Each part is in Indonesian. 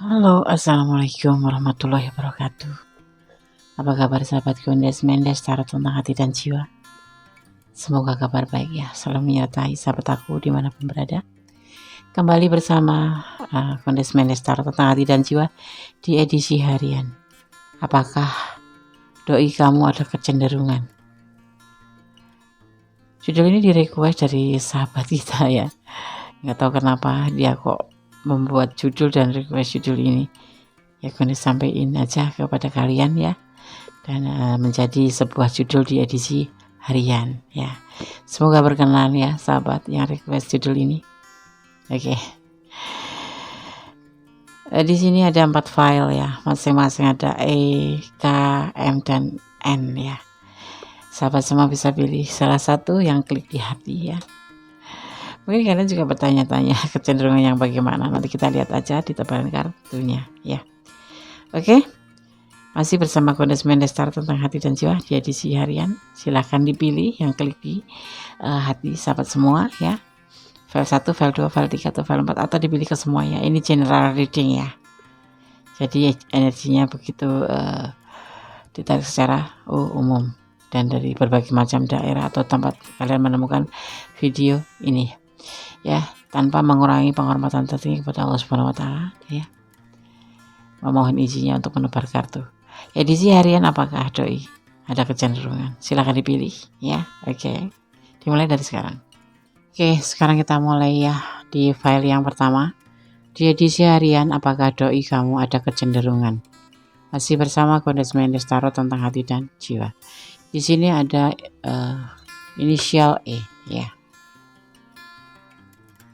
Halo, assalamualaikum warahmatullahi wabarakatuh. Apa kabar sahabat Kondes Mendes Tarot tentang hati dan jiwa? Semoga kabar baik ya, selalu menyertai sahabat aku dimanapun berada. Kembali bersama Kondes Mendes Tarot tentang hati dan jiwa di edisi harian. Apakah doi kamu ada kecenderungan? Judul ini di-request dari sahabat kita ya. Nggak tahu kenapa dia kok membuat judul dan request judul ini. Ya Kondes sampaikan aja kepada kalian ya, dan menjadi sebuah judul di edisi harian ya. Semoga berkenan ya sahabat yang request judul ini. Oke. Di sini ada 4 file ya, masing-masing ada E, K, M dan N ya. Sahabat semua bisa pilih salah satu yang klik di hati ya. Mungkin kalian juga bertanya-tanya kecenderungan yang bagaimana. Nanti kita lihat aja di tebalan kartunya ya. Oke. Masih bersama Kondes Mendes Tarot tentang hati dan jiwa di edisi harian. Silahkan dipilih yang klik di hati sahabat semua ya. File 1, file 2, file 3 atau file 4 atau dipilih ke semuanya. Ini general reading ya. Jadi energinya begitu ditarik secara umum dan dari berbagai macam daerah atau tempat kalian menemukan video ini ya, tanpa mengurangi penghormatan tertinggi kepada Allah Subhanahu wa taala ya. Memohon izinnya untuk menebar kartu. Edisi harian, apakah doi ada kecenderungan? Silahkan dipilih ya. Oke. Dimulai dari sekarang. Oke, sekarang kita mulai ya di file yang pertama. Di edisi harian, apakah doi kamu ada kecenderungan? Masih bersama Kondes Mendes Tarot tentang hati dan jiwa. Di sini ada inisial E ya.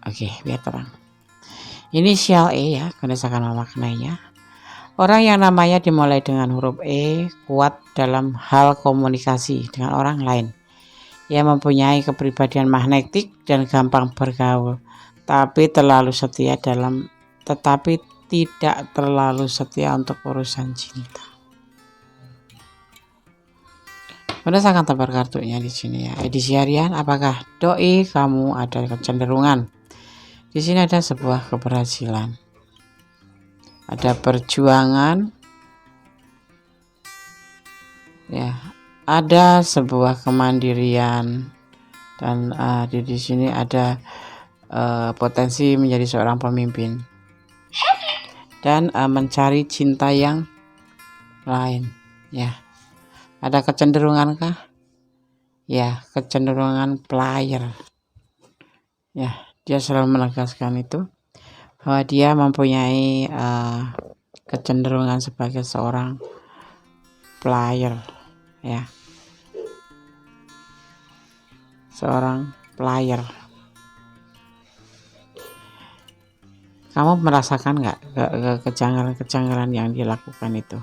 Oke, biar terang. Inisial E ya, Kondes akan memaknainya. Orang yang namanya dimulai dengan huruf E kuat dalam hal komunikasi dengan orang lain. Ia mempunyai kepribadian magnetik dan gampang bergaul, tetapi tidak terlalu setia untuk urusan cinta. Kondes akan tebar kartunya di sini ya. Edisi harian, apakah doi kamu ada kecenderungan? Di sini ada sebuah keberhasilan, ada perjuangan, ya, ada sebuah kemandirian, dan di sini ada potensi menjadi seorang pemimpin dan mencari cinta yang lain, ya. Ada kecenderungankah? Ya, kecenderungan player, ya. Dia selalu menegaskan itu bahwa dia mempunyai kecenderungan sebagai seorang player ya, seorang player. Kamu merasakan nggak kejanggalan-kejanggalan yang dilakukan itu?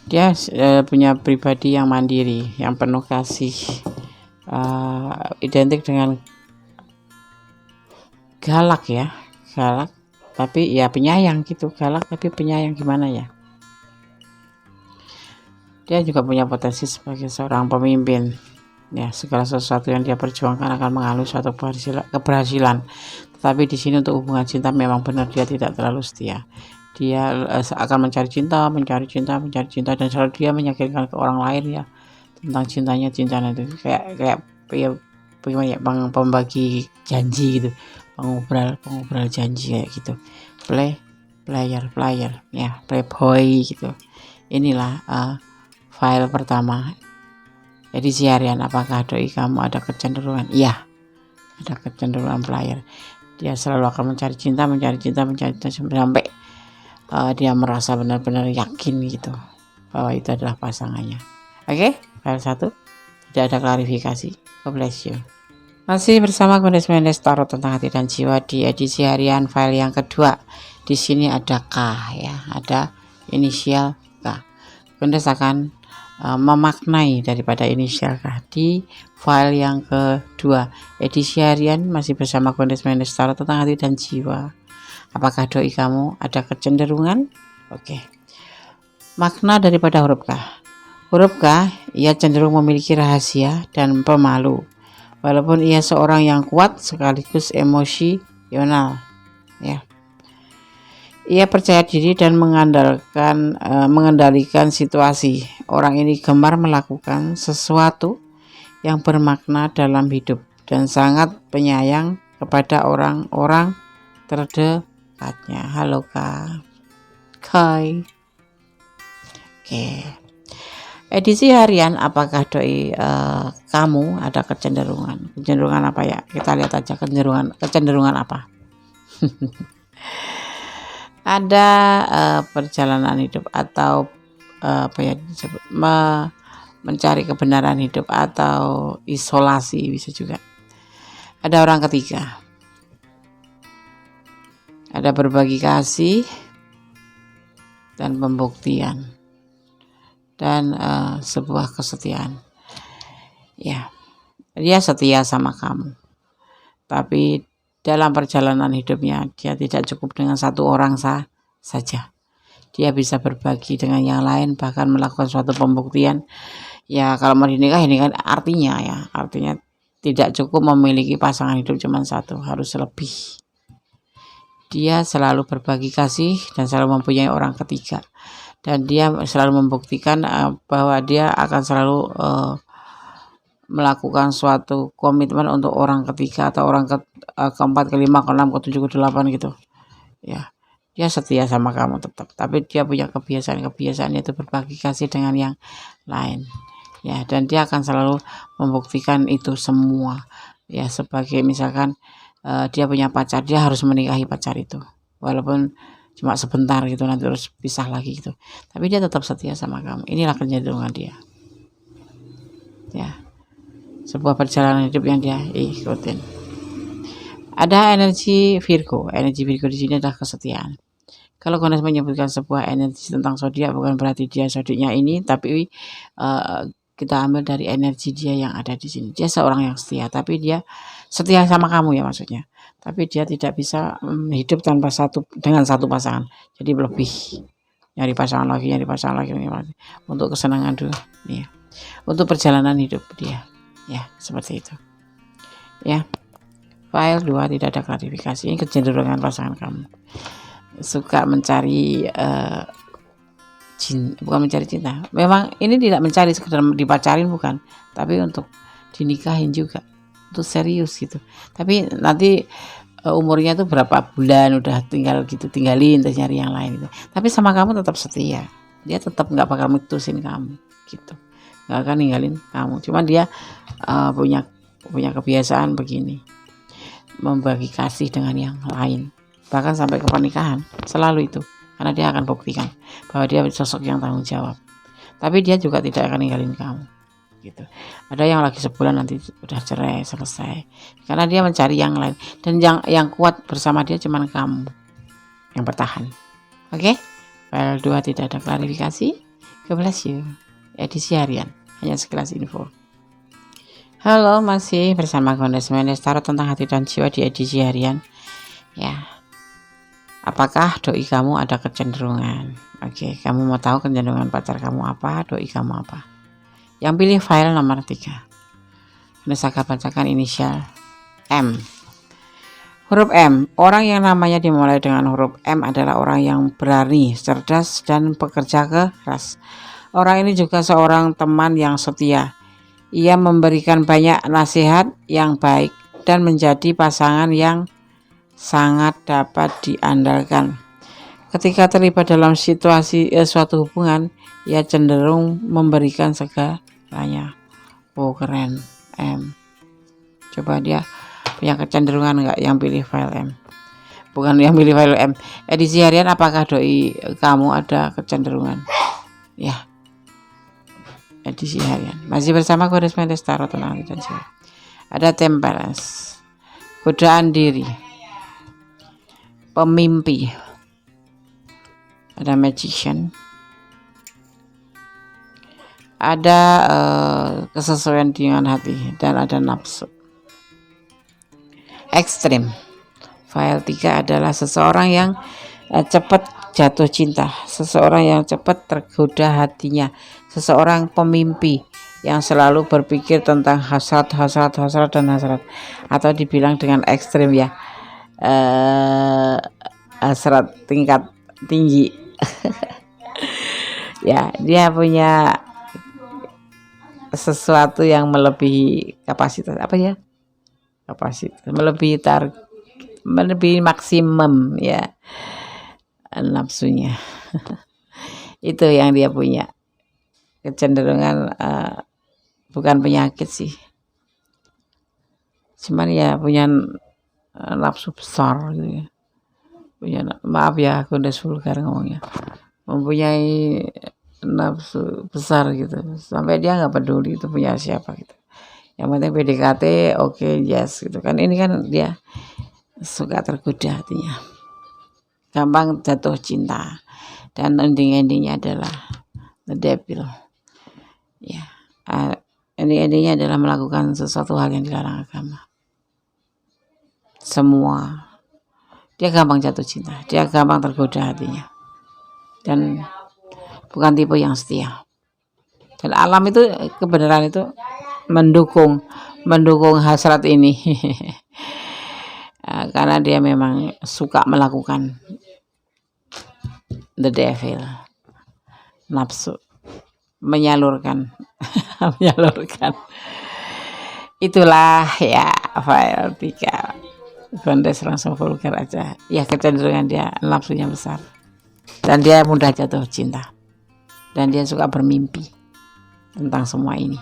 Dia punya pribadi yang mandiri, yang penuh kasih, identik dengan galak ya, galak tapi ya penyayang gitu, galak tapi penyayang gimana ya. Dia juga punya potensi sebagai seorang pemimpin ya, segala sesuatu yang dia perjuangkan akan mengalami suatu keberhasilan. Tetapi di sini untuk hubungan cinta memang benar dia tidak terlalu setia. Dia akan mencari cinta dan selalu dia meyakinkan ke orang lain ya tentang cintanya itu kayak ya, bagaimana ya, pembagi janji gitu, pengobrol janji kayak gitu, player ya, playboy gitu. Inilah file pertama edisi harian, apakah doi kamu ada kecenderungan? Iya, ada kecenderungan player. Dia selalu akan mencari cinta sampai dia merasa benar-benar yakin gitu bahwa itu adalah pasangannya. Oke, file 1 tidak ada klarifikasi. God bless you. Masih bersama Kondes Mendes Tarot tentang hati dan jiwa di edisi harian, file yang kedua. Di sini ada K ya, ada inisial K. Kondes akan memaknai daripada inisial K di file yang kedua. Edisi harian masih bersama Kondes Mendes Tarot tentang hati dan jiwa. Apakah doi kamu ada kecenderungan? Oke. Makna daripada huruf K. Huruf K, ia cenderung memiliki rahasia dan pemalu. walaupun ia seorang yang kuat sekaligus emosional, ya. Ia percaya diri dan mengendalikan situasi. Orang ini gemar melakukan sesuatu yang bermakna dalam hidup dan sangat penyayang kepada orang-orang terdekatnya. Halo Kak Kai. Oke. Edisi harian, apakah doi kamu ada kecenderungan apa ya? Kita lihat aja kecenderungan apa. Ada perjalanan hidup atau apa ya disebut mencari kebenaran hidup atau isolasi, bisa juga. Ada orang ketiga, ada berbagi kasih dan pembuktian dan sebuah kesetiaan. Ya, dia setia sama kamu, tapi dalam perjalanan hidupnya dia tidak cukup dengan satu orang saja. Dia bisa berbagi dengan yang lain, bahkan melakukan suatu pembuktian. Ya kalau mau dinikah, ini kan artinya tidak cukup memiliki pasangan hidup cuma satu, harus lebih. Dia selalu berbagi kasih dan selalu mempunyai orang ketiga, dan dia selalu membuktikan bahwa dia akan selalu melakukan suatu komitmen untuk orang ketiga atau orang keempat, kelima, keenam, ketujuh, kedelapan gitu. Ya, dia setia sama kamu tetap, tapi dia punya kebiasaan yaitu berbagi kasih dengan yang lain. Ya, dan dia akan selalu membuktikan itu semua. Ya, sebagai misalkan dia punya pacar, dia harus menikahi pacar itu, walaupun cuma sebentar gitu, nanti terus pisah lagi gitu. Tapi dia tetap setia sama kamu. Inilah kecenderungan dia. Ya. Sebuah perjalanan hidup yang dia ikutin. Ada energi Virgo. Energi Virgo di sini adalah kesetiaan. Kalau Gones menyebutkan sebuah energi tentang zodiak, bukan berarti dia zodiaknya ini, tapi kita ambil dari energi dia yang ada di sini. Dia seorang yang setia, tapi dia setia sama kamu ya maksudnya. Tapi dia tidak bisa hidup tanpa dengan satu pasangan. Jadi lebih nyari pasangan lagi untuk kesenangan dulu. Ya. Untuk perjalanan hidup dia. Ya, seperti itu. Ya. File 2 tidak ada klarifikasi. Ini kecenderungan pasangan kamu. Suka mencari bukan mencari cinta. Memang ini tidak mencari sekedar dipacarin, bukan, tapi untuk dinikahin juga. Untuk serius gitu. Tapi nanti umurnya tuh berapa bulan udah tinggalin terus nyari yang lain gitu. Tapi sama kamu tetap setia. Dia tetap nggak bakal mutusin kamu gitu. Nggak akan ninggalin kamu. Cuman dia punya kebiasaan begini, membagi kasih dengan yang lain, bahkan sampai ke pernikahan, selalu itu, karena dia akan buktikan bahwa dia sosok yang tanggung jawab. Tapi dia juga tidak akan ninggalin kamu gitu. Ada yang lagi sebulan nanti udah cerai selesai, karena dia mencari yang lain, dan yang kuat bersama dia cuman kamu yang bertahan. Oke? File 2 tidak ada klarifikasi. God bless you. Edisi harian, hanya sekilas info. Halo, masih bersama Gones Tarot tentang hati dan jiwa di edisi harian. Ya, apakah doi kamu ada kecenderungan? Oke, kamu mau tahu kecenderungan pacar kamu apa, doi kamu apa? Yang pilih file nomor 3. Gones akan bacakan inisial M. Huruf M. Orang yang namanya dimulai dengan huruf M adalah orang yang berani, cerdas, dan pekerja keras. Orang ini juga seorang teman yang setia. Ia memberikan banyak nasihat yang baik dan menjadi pasangan yang sangat dapat diandalkan. Ketika terlibat dalam situasi suatu hubungan, ia cenderung memberikan segalanya. Oh, keren. M. Coba dia punya kecenderungan enggak yang pilih file M? Bukan yang pilih file M. Edisi harian, apakah doi kamu ada kecenderungan? Ya. Edisi harian masih bersama Gones Tarot tentang hati dan jiwa. Ada Temperance, godaan diri, pemimpi, ada Magician, ada kesesuaian dengan hati, dan ada nafsu. Ekstrim. File 3 adalah seseorang yang cepat jatuh cinta, seseorang yang cepat tergoda hatinya, seseorang pemimpi yang selalu berpikir tentang hasrat, dan hasrat, atau dibilang dengan ekstrim ya, hasrat tingkat tinggi. Ya, dia punya sesuatu yang melebihi kapasitas, melebihi maksimum ya, nafsunya. Itu yang dia punya kecenderungan, bukan penyakit sih, cuman ya punya nafsu besar gitu ya. Maaf ya, aku udah vulgar ngomongnya, mempunyai nafsu besar gitu, sampai dia nggak peduli itu punya siapa gitu, yang penting PDKT oke, yes gitu kan. Ini kan dia suka tergoda hatinya, gampang jatuh cinta, dan endingnya adalah the devil ya. Endingnya adalah melakukan sesuatu hal yang dilarang agama. Semua dia gampang jatuh cinta, dia gampang tergoda hatinya, dan bukan tipe yang setia. Dan alam itu, kebenaran itu mendukung hasrat ini. Karena dia memang suka melakukan the devil, nafsu, menyalurkan. Itulah ya file 3. Gondes langsung vulgar aja ya, kecenderungan dia nafsunya besar, dan dia mudah jatuh cinta, dan dia suka bermimpi tentang semua ini,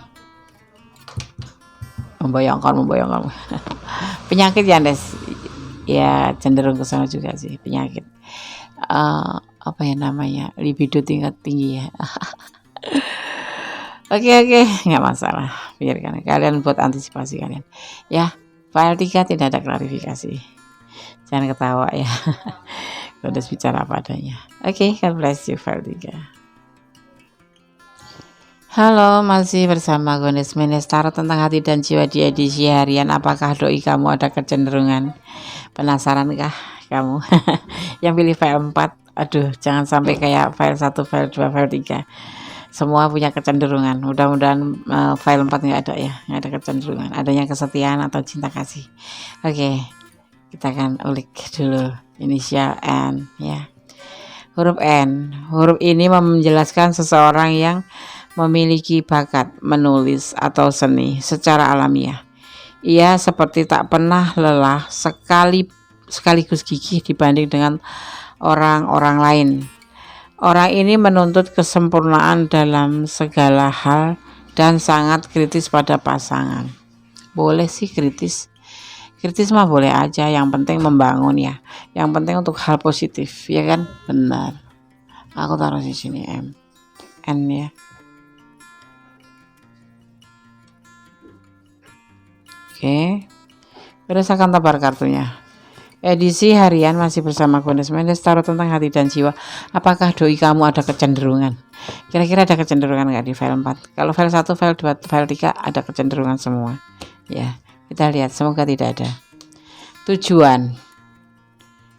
membayangkan. Penyakit ya Des ya, cenderung ke sana juga sih, penyakit apa ya namanya, libido tingkat tinggi ya. Oke, nggak masalah, biarkan kalian buat antisipasi kalian ya. File 3 tidak ada klarifikasi, jangan ketawa ya. Udah bicara apa adanya. Oke, God bless you. File 3. Halo, masih bersama Gondes Menestaro tentang hati dan jiwa di edisi harian. Apakah doi kamu ada kecenderungan? Penasaran kah kamu? Yang pilih file 4, aduh jangan sampai kayak file 1, file 2, file 3. Semua punya kecenderungan. Mudah-mudahan file 4 nggak ada ya, nggak ada kecenderungan. Adanya kesetiaan atau cinta kasih. Oke, kita akan ulik dulu inisial N ya. Huruf N. Huruf ini menjelaskan seseorang yang memiliki bakat menulis atau seni secara alamiah. Ia seperti tak pernah lelah, sekaligus gigih dibanding dengan orang-orang lain. Orang ini menuntut kesempurnaan dalam segala hal dan sangat kritis pada pasangan. Boleh sih kritis mah boleh aja, yang penting membangun ya, yang penting untuk hal positif ya kan. Benar, aku taruh di sini N ya. Oke, terus akan tebar kartunya. Edisi harian masih bersama Gondes Menestaro tentang hati dan jiwa. Apakah doi kamu ada kecenderungan? Kira-kira ada kecenderungan nggak di file 4? Kalau file 1, file 2, file 3 ada kecenderungan semua. Ya, kita lihat, semoga tidak ada. Tujuan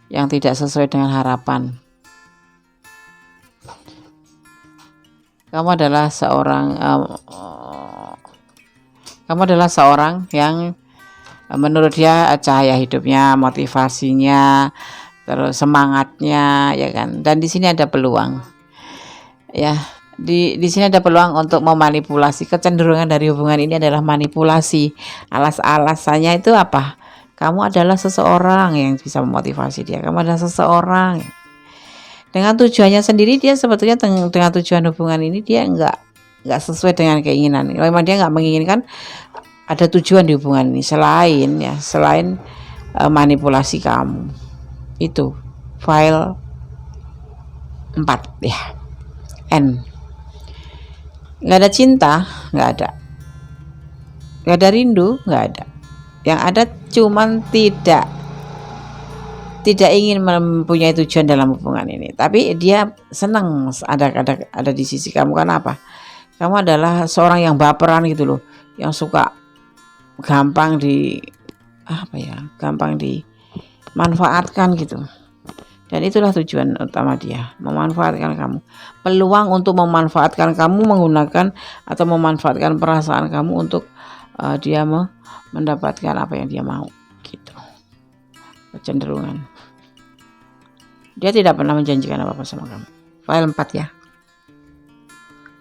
yang tidak sesuai dengan harapan. Kamu adalah seorang yang menurut dia cahaya hidupnya, motivasinya, terus semangatnya ya kan. Dan di sini ada peluang ya, di sini ada peluang untuk memanipulasi. Kecenderungan dari hubungan ini adalah manipulasi. Alasannya itu apa? Kamu adalah seseorang yang bisa memotivasi dia, kamu adalah seseorang dengan tujuannya sendiri. Dia sebetulnya dengan tujuan hubungan ini dia nggak sesuai dengan keinginan. Memang dia nggak menginginkan ada tujuan di hubungan ini selain manipulasi kamu. Itu file 4 ya, N. Nggak ada cinta, nggak ada rindu, nggak ada. Yang ada cuman tidak ingin mempunyai tujuan dalam hubungan ini, tapi dia senang ada di sisi kamu. Karena apa? Kamu adalah seorang yang baperan gitu loh, yang suka gampang dimanfaatkan gitu. Dan itulah tujuan utama dia, memanfaatkan kamu. Peluang untuk memanfaatkan kamu menggunakan atau memanfaatkan perasaan kamu untuk dia mendapatkan apa yang dia mau, gitu. Kecenderungan. Dia tidak pernah menjanjikan apa-apa sama kamu. File 4 ya.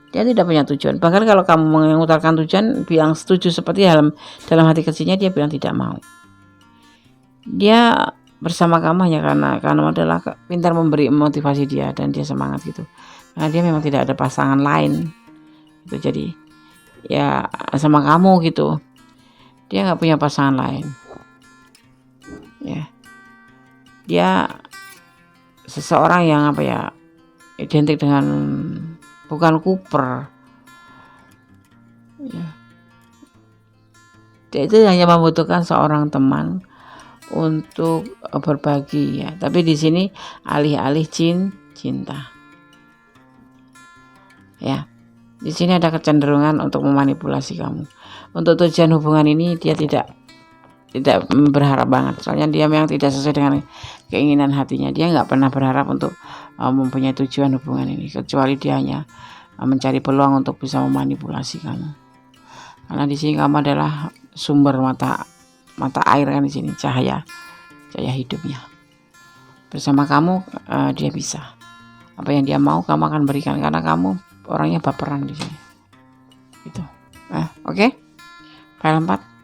Dia tidak punya tujuan. Bahkan kalau kamu mengutarakan tujuan, bilang setuju seperti dalam hati kecilnya, dia bilang tidak mau. Dia bersama kamu hanya karena kamu adalah pintar memberi motivasi dia dan dia semangat gitu. Karena dia memang tidak ada pasangan lain. Itu jadi ya sama kamu gitu. Dia nggak punya pasangan lain. Ya. Dia seseorang yang identik dengan bukan Cooper. Ya. Dia itu hanya membutuhkan seorang teman untuk berbagi ya. Tapi di sini alih-alih cinta. Ya. Di sini ada kecenderungan untuk memanipulasi kamu. Untuk tujuan hubungan ini dia tidak berharap banget. Soalnya dia memang tidak sesuai dengan keinginan hatinya. Dia nggak pernah berharap untuk mempunyai tujuan hubungan ini, kecuali dia hanya mencari peluang untuk bisa memanipulasi kamu. Karena di sini kamu adalah sumber mata air kan, di sini cahaya hidupnya. Bersama kamu dia bisa. Apa yang dia mau kamu akan berikan, karena kamu orangnya baperan di sini. Gitu. Oke. File 4.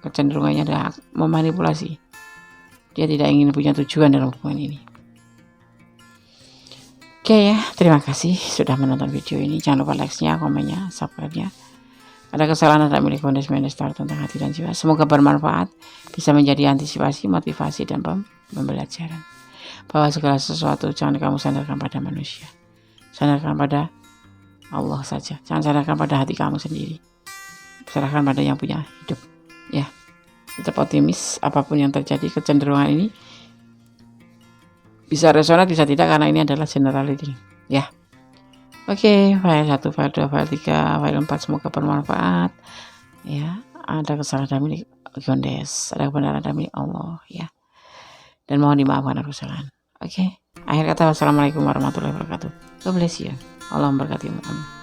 Kecenderungannya adalah memanipulasi. Dia tidak ingin punya tujuan dalam hubungan ini. Oke ya, terima kasih sudah menonton video ini. Jangan lupa like-nya, komennya, subscribe-nya. Ada kesalahan ada milik Mendes tentang hati dan jiwa. Semoga bermanfaat, bisa menjadi antisipasi, motivasi, dan pembelajaran. Bahwa segala sesuatu jangan kamu sandarkan pada manusia. Sandarkan pada Allah saja. Jangan sandarkan pada hati kamu sendiri. Serahkan pada yang punya hidup. Ya, tetap optimis. Apapun yang terjadi, kecenderungan ini bisa resonan, bisa tidak, karena ini adalah generality. Ya. Oke, file 1, file 2, file 3, file 4 semoga bermanfaat. Ya, ada kesalahan milik Gondes, ada kebenaran milik Allah ya. Dan mohon dimaafkan atas kesalahan. Oke. Akhir kata, wassalamualaikum warahmatullahi wabarakatuh. God bless you. Allah memberkati. Amin.